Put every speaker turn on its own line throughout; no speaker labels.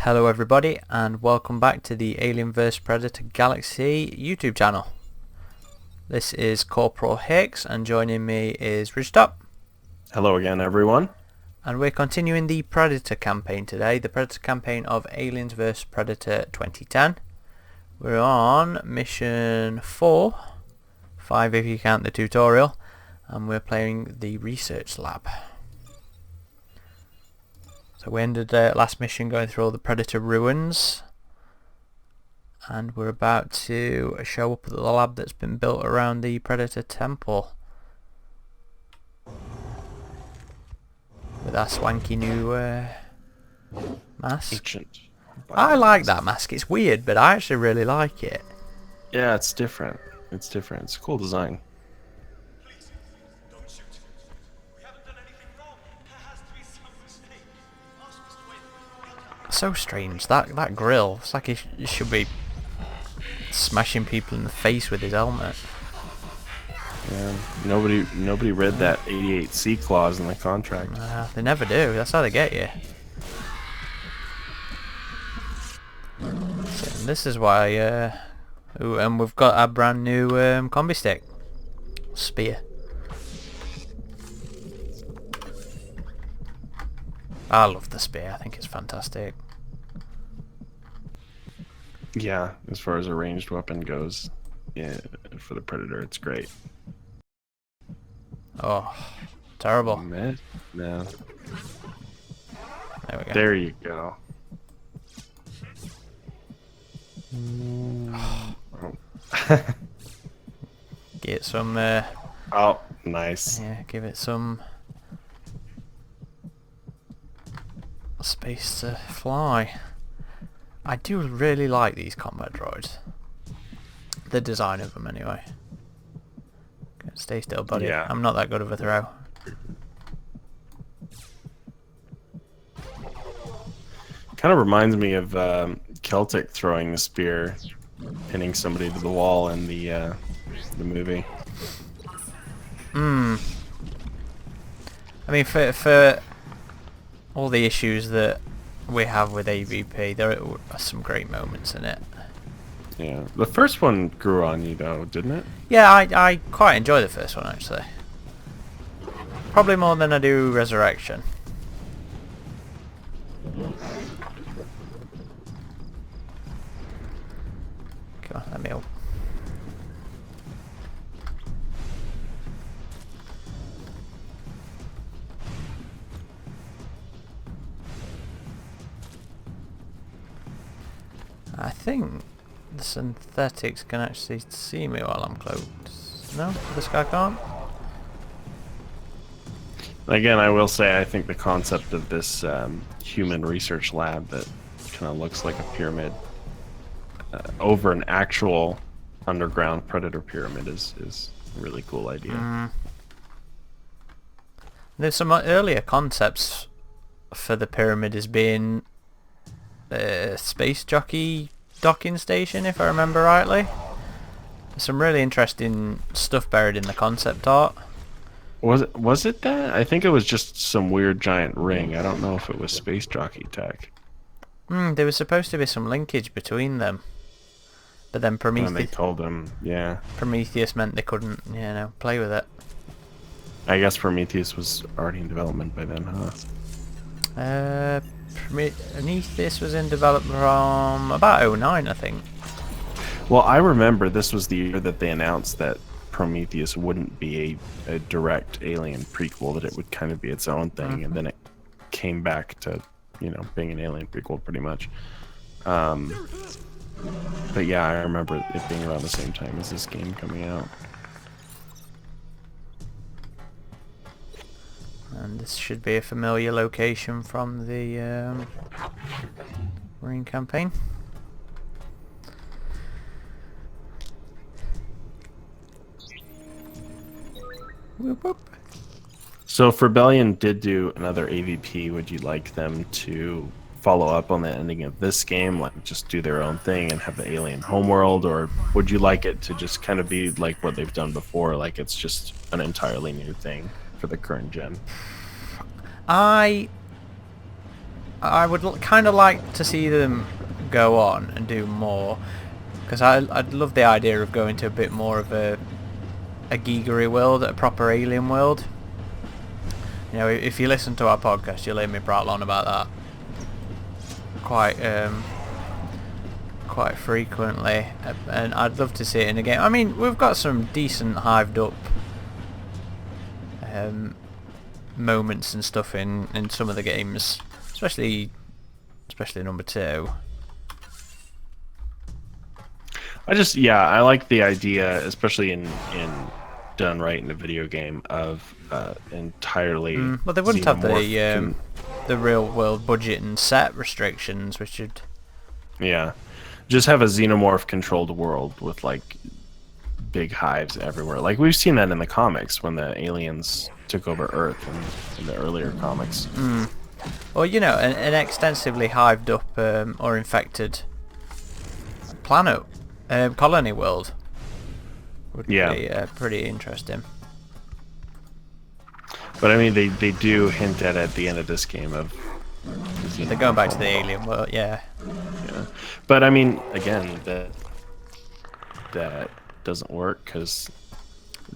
Hello everybody and welcome back to the Alien vs Predator Galaxy YouTube channel. This is Corporal Hicks and joining me is RidgeTop.
Hello again everyone.
And we're continuing the Predator campaign today, the Predator campaign of Aliens vs Predator 2010. We're on mission 4, 5 if you count the tutorial, and we're playing the research lab. So we ended last mission going through all the Predator ruins, and we're about to show up at the lab that's been built around the Predator temple with our swanky new mask.
Ancient.
I like that mask. It's weird, but I actually really like it.
Yeah, it's different. It's different. It's a cool design.
Please, don't shoot. We haven't done anything wrong. There has to be some mistake. Ask us to wait.
So strange. That grill. It's like he should be smashing people in the face with his helmet.
Yeah, nobody read that 88C clause in the contract.
They never do. That's how they get you. So this is why. Ooh, and we've got our brand new combi stick, spear. I love the spear. I think it's fantastic.
Yeah, as far as a ranged weapon goes, yeah, for the Predator, it's great.
Oh, terrible.
No.
There we go.
There you go.
Get some.
Oh, nice.
Yeah, give it some space to fly. I do really like these combat droids. The design of them, anyway. Stay still, buddy.
Yeah.
I'm not that good of a throw.
Kind of reminds me of Celtic throwing the spear, pinning somebody to the wall in the movie.
I mean, for all the issues that we have with AVP, there are some great moments in it.
Yeah, the first one grew on you though, didn't it?
Yeah, I quite enjoy the first one actually. Probably more than I do Resurrection. Come on, let me help. I think the synthetics can actually see me while I'm cloaked. No, this guy can't.
Again, I will say I think the concept of this human research lab that kind of looks like a pyramid over an actual underground Predator pyramid is a really cool idea.
There's some earlier concepts for the pyramid as being a space jockey docking station, if I remember rightly. There's some really interesting stuff buried in the concept art.
Was it that? I think it was just some weird giant ring. I don't know if it was space jockey tech.
There was supposed to be some linkage between them, but then
And they told them, yeah.
Prometheus meant they couldn't, play with it.
I guess Prometheus was already in development by then, huh?
Prometheus was in development from about 2009, I think.
Well, I remember this was the year that they announced that Prometheus wouldn't be a direct Alien prequel, that it would kind of be its own thing, and then it came back to, being an Alien prequel pretty much. But yeah, I remember it being around the same time as this game coming out.
And this should be a familiar location from the Marine campaign. Whoop, whoop.
So if Rebellion did do another AVP, would you like them to follow up on the ending of this game, like just do their own thing and have the Alien homeworld, or would you like it to just kind of be like what they've done before, like it's just an entirely new thing for the current gen?
I I would kind of like to see them go on and do more, because I'd love the idea of going to a bit more of a geegery world, a proper alien world. You know, if you listen to our podcast, you'll hear me prattle on about that quite frequently, and I'd love to see it in a game. I mean, we've got some decent hived up moments and stuff in some of the games, especially number 2.
I like the idea, especially in done right in a video game, of entirely.
Well, they wouldn't have the real world budget and set restrictions, which would.
Yeah, just have a xenomorph controlled world with like big hives everywhere. Like we've seen that in the comics when the aliens took over Earth in the earlier comics.
Or, you know, an extensively hived up or infected planet, colony world would be pretty interesting.
But I mean, they do hint at the end of this game of
they're going back to the alien world, yeah.
But I mean, again, that doesn't work because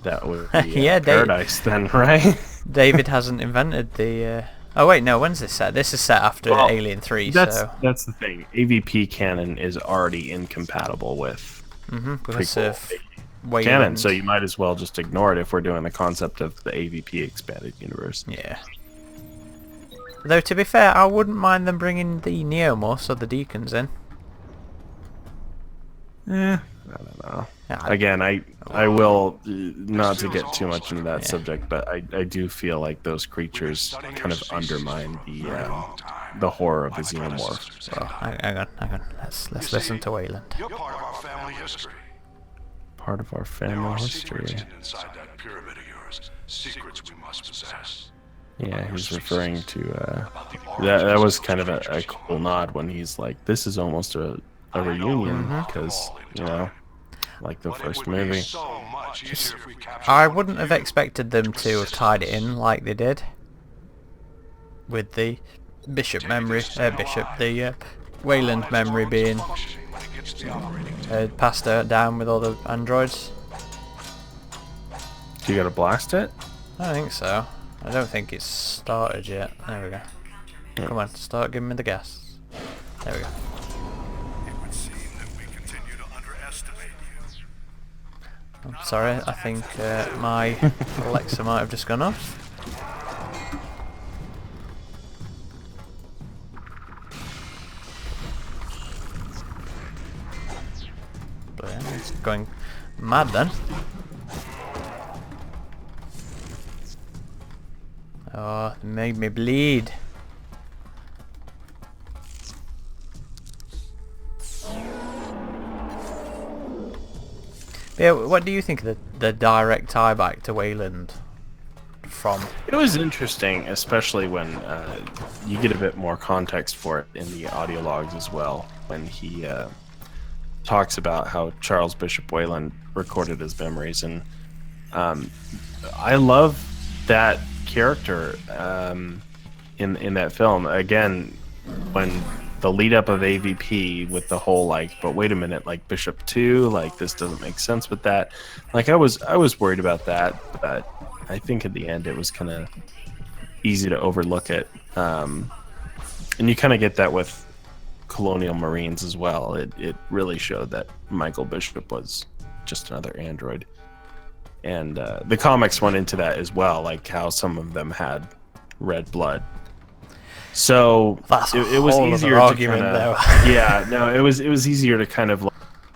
that would be paradise then, right?
David hasn't invented the. Oh wait, no. When's this set? This is set after Alien 3.
That's the thing. AVP canon is already incompatible with
because of
canon, so you might as well just ignore it if we're doing the concept of the AVP expanded universe.
Yeah. Though to be fair, I wouldn't mind them bringing the Neomorphs or the Deacons in.
I don't know. Again, I will, not to get too much into that subject, but I do feel like those creatures kind of undermine the horror of the xenomorph.
Oh, hang on. Let's listen to Wayland.
You're part of our family history.
Part of our family
There are
history.
secrets hidden inside that pyramid of yours. Secrets we must possess.
Yeah, he's referring to that was kind of a cool nod when he's like, this is almost a reunion because like the first movie.
I wouldn't have expected them to have tied it in like they did with the Bishop memory, the Wayland memory being passed down with all the androids.
Do you gotta blast it?
I don't think so. I don't think it's started yet. There we go. Come on, start giving me the gas. There we go.
It would seem that we continue to underestimate you.
I'm sorry, I think my Alexa might have just gone off. But yeah, it's going mad then. Oh, it made me bleed. Yeah, what do you think of the direct tie back to Wayland from?
It was interesting, especially when you get a bit more context for it in the audio logs as well, when he talks about how Charles Bishop Wayland recorded his memories, and I love that character in that film. Again, when the lead up of AVP with the whole like, but wait a minute, like Bishop 2, like this doesn't make sense with that. Like I was worried about that, but I think at the end it was kind of easy to overlook it. And you kind of get that with Colonial Marines as well. It really showed that Michael Bishop was just another android. And the comics went into that as well, like how some of them had red blood. So it was easier to kind of, it was easier to kind of,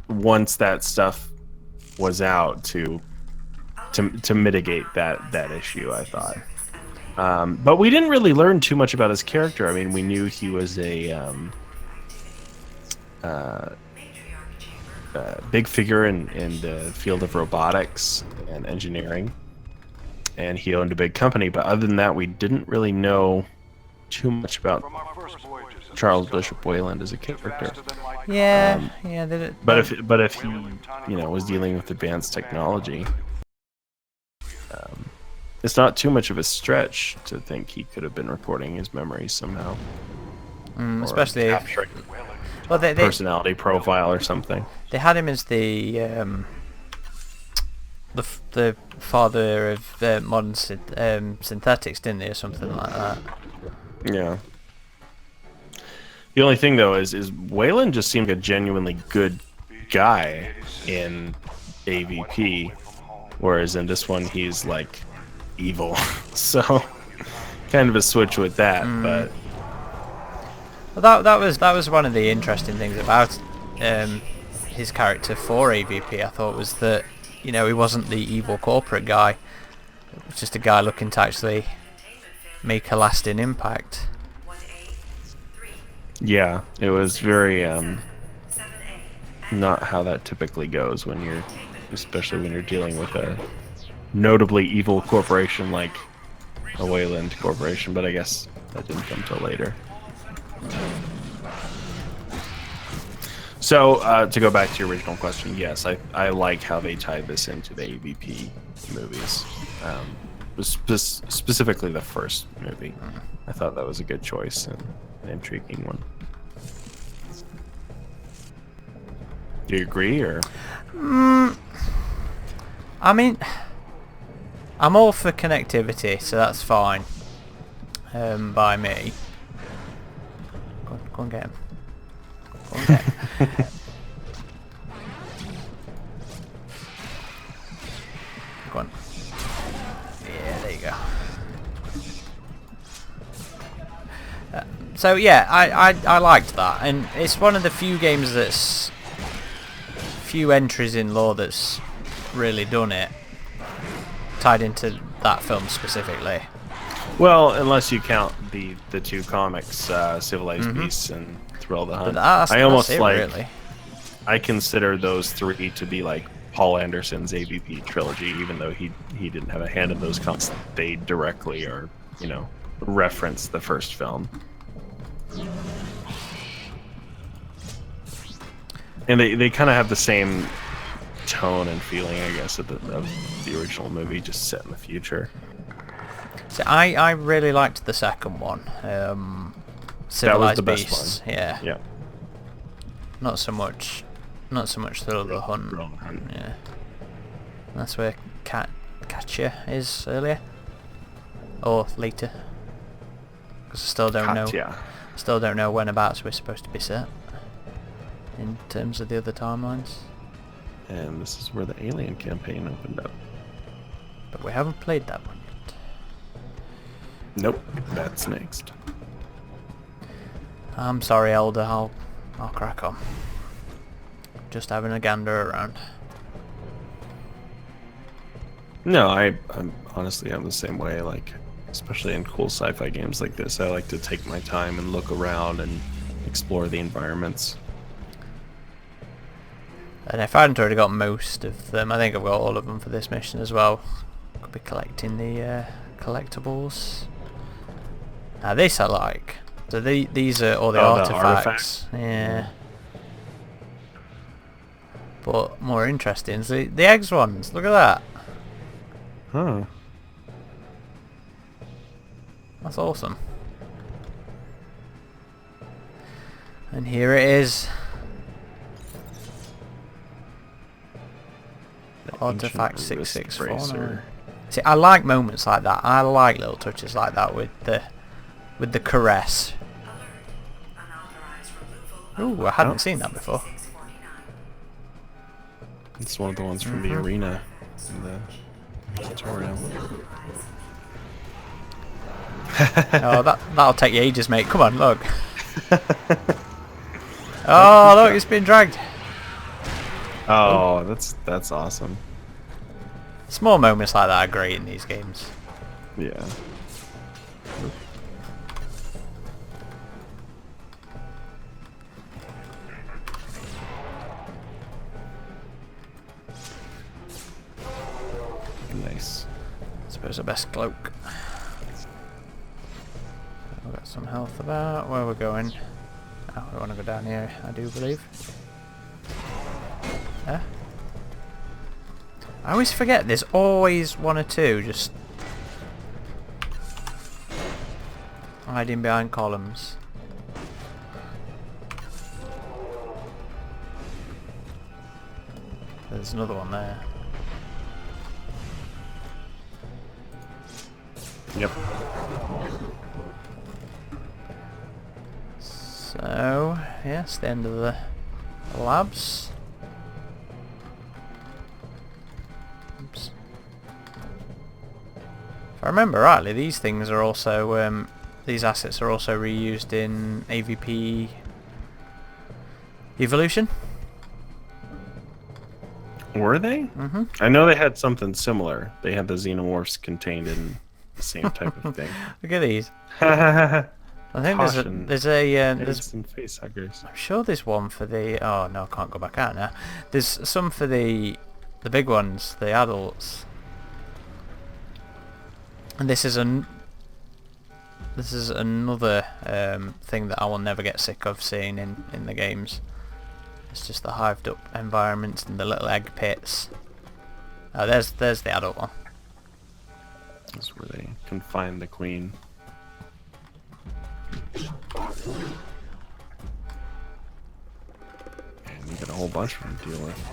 once that stuff was out, to mitigate that issue, I thought. But we didn't really learn too much about his character. I mean, we knew he was a big figure in the field of robotics and engineering, and he owned a big company. But other than that, we didn't really know too much about Charles Bishop Wayland as a character. But if he, was dealing with advanced technology, it's not too much of a stretch to think he could have been recording his memories somehow. or
especially if,
capturing
well, they
personality profile or something.
they had him as the father of modern synthetics, didn't they, or something like that?
Yeah. The only thing though is Wayland just seemed like a genuinely good guy in AVP, whereas in this one he's like evil. So kind of a switch with that, but
Well, that was one of the interesting things about his character for AVP. I thought was that, you know, he wasn't the evil corporate guy. It was just a guy looking to actually make a lasting impact.
yeah, it was very not how that typically goes when you're, especially when you're dealing with a notably evil corporation like a Wayland Corporation, but I guess that didn't come till later. So, to go back to your original question, yes, I like how they tied this into the AVP movies. Specifically the first movie. I thought that was a good choice and an intriguing one. Do you agree, or?
I mean, I'm all for connectivity, so that's fine by me. Go and get him. Go and get him. Go on. Yeah, there you go. So yeah, I liked that, and it's one of the few games that's few entries in lore that's really done it, tied into that film specifically.
Well, unless you count the two comics, Civilized Beasts and Thrill the Hunt. I almost
that's it,
like.
really.
I consider those three to be like Paul Anderson's AVP trilogy, even though he didn't have a hand in those comics. They directly are, you know, reference the first film. And they kind of have the same tone and feeling, I guess, of the original movie, just set in the future.
So I really liked the second one, Civilized
best
Beasts.
one.
Yeah.
Yeah.
Not so much Thrill of the Hunt.
Thrill of the Hunt.
Yeah. That's where Katya is earlier, or later. Because I still don't know.
Katya.
Still don't know when abouts we're supposed to be set in terms of the other timelines.
And this is where the Alien campaign opened up.
But we haven't played that one yet.
Nope, that's next.
I'm sorry, Elder. I'll crack on. Just having a gander around.
No, I'm honestly I'm the same way. Like, especially in cool sci-fi games like this, I like to take my time and look around and explore the environments.
And if I hadn't already got most of them, I think I've got all of them for this mission as well. Could be collecting the collectibles. Now this I like. So these are all the artifacts. Yeah. But more interesting is the eggs ones. Look at that.
Huh.
That's awesome. And here it is. Artifact 6649. See, I like moments like that. I like little touches like that with the caress. Ooh, I hadn't seen that before.
It's one of the ones from the arena in the tutorial.
Oh, that'll take you ages, mate. Come on, look. Oh, look, it's been dragged.
Oh, that's awesome.
Small moments like that are great in these games.
Yeah. Nice.
I suppose the best cloak. We've got some health about. Where we're going? Oh, we want to go down here, I do believe. I always forget there's always one or two just hiding behind columns. there's another one there.
Yep.
So, yes, the end of the labs. Oops. If I remember rightly, these things are also, these assets are also reused in AVP Evolution.
Were they?
Mm-hmm.
I know they had something similar. They had the xenomorphs contained in the same type of thing.
Look at these.
Caution.
I think there's a
There's some face huggers.
I'm sure there's one for the. Oh no, I can't go back out now. There's some for the big ones, the adults. And this is another thing that I will never get sick of seeing in the games. It's just the hived up environments and the little egg pits. Oh, there's the adult one.
That's where they confine the queen. And you got a whole bunch of them to deal with.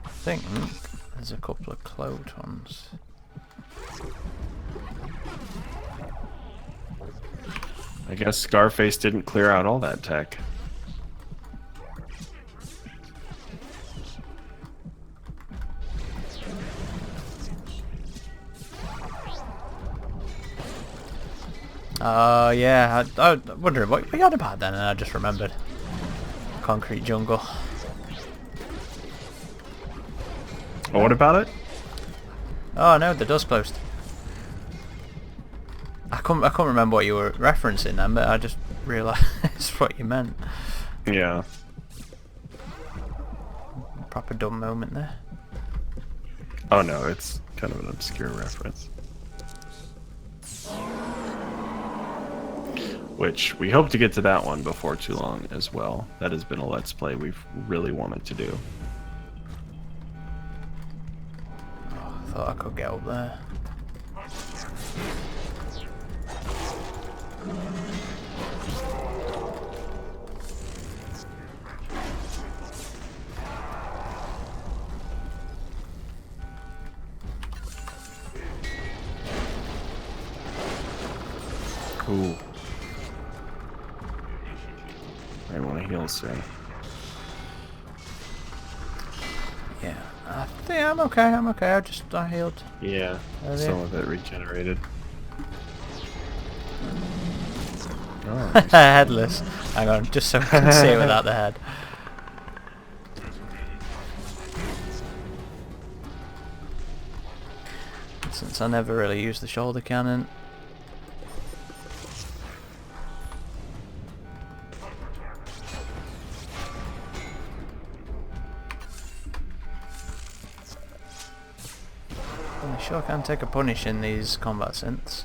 I think there's a couple of cloaked ones.
I guess Scarface didn't clear out all that tech.
Oh yeah, I wondered what you had about then, and I just remembered. Concrete jungle.
Oh, what about it?
Oh no, the door's closed. I couldn't remember what you were referencing then, but I just realised what you meant.
Yeah.
Proper dumb moment there.
Oh no, it's kind of an obscure reference. Which we hope to get to that one before too long as well. That has been a Let's Play we've really wanted to do.
Oh, I thought I could get up there.
Ooh. I want to heal, sir.
Yeah, I think I'm okay. I healed.
Yeah,
Oh,
some
yeah.
of it regenerated. Oh,
Headless. Hang on, just so I can see it without the head. Since I never really used the shoulder cannon. I sure can take a punish in these combat synths.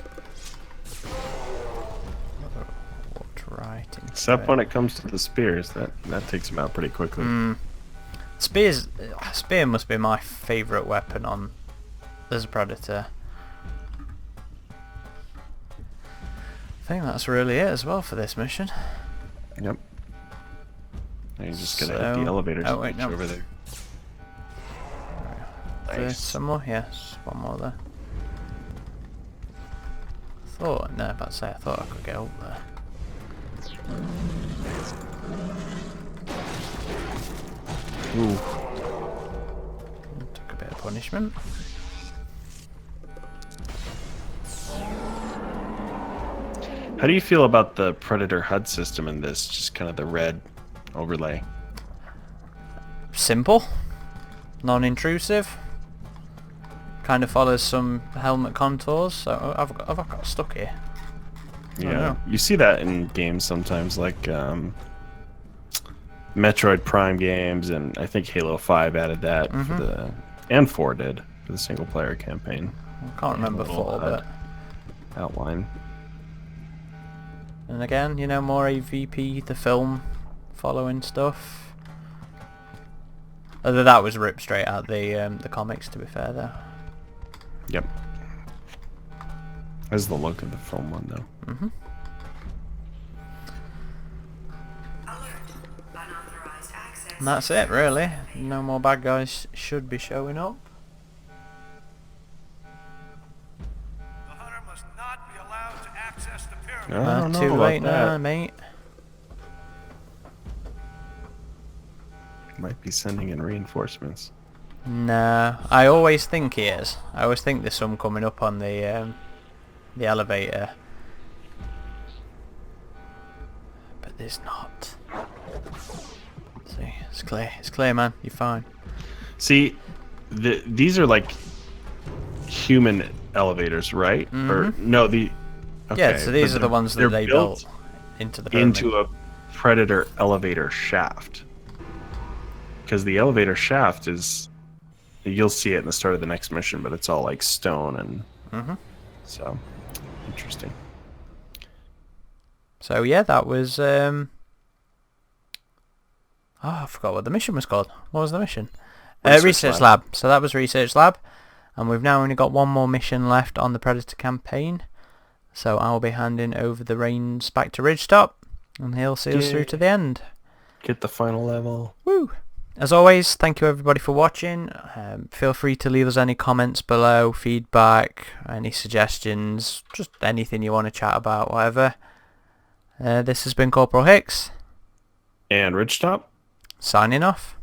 What right into
except
it.
when it comes to the spears, that takes them out pretty quickly.
Spear must be my favourite weapon on as a Predator. I think that's really it as well for this mission.
Yep. Now you just gotta hit
So-
the elevator
oh, wait,
switch
no.
over there.
There's some more? Yes, one more there. I thought I could get up there.
Ooh.
Took a bit of punishment.
How do you feel about the Predator HUD system in this? Just kind of the red overlay.
Simple, non-intrusive. Kind of follows some helmet contours. So have I got stuck here?
Yeah,
know.
you see that in games sometimes, like Metroid Prime games, and I think Halo 5 added that for the, and 4 did for the single player campaign
I can't remember
little
4,
HUD.
but
outline.
and again, you know, more AVP, the film, following stuff. Although that was ripped straight out the comics, to be fair, though.
Yep. That's the look of the film one, though.
Alert. Unauthorized access
And that's it, really. No more bad guys should be showing up.
The hunter must not be allowed to access the pyramid.
I don't know
Too
about
late now,
that.
mate.
Might be sending in reinforcements.
No, I always think he is. I always think there's some coming up on the elevator, but there's not. See, it's clear. It's clear, man. You're fine.
See, these are like human elevators, right? Or no,
Yeah, so these
but
are the ones that
they're
they built into the pyramid.
into a Predator elevator shaft. Because the elevator shaft is, you'll see it in the start of the next mission, but it's all like stone and so interesting.
So yeah, that was I forgot what the mission was called. What was the mission? Research lab. So that was Research Lab, and we've now only got one more mission left on the Predator campaign. So I'll be handing over the reins back to RidgeTop, and he'll see us through to the end.
Get the final level.
Woo! As always, thank you everybody for watching. Feel free to leave us any comments below, feedback, any suggestions, just anything you want to chat about, whatever. This has been Corporal Hicks,
And RidgeTop?
signing off.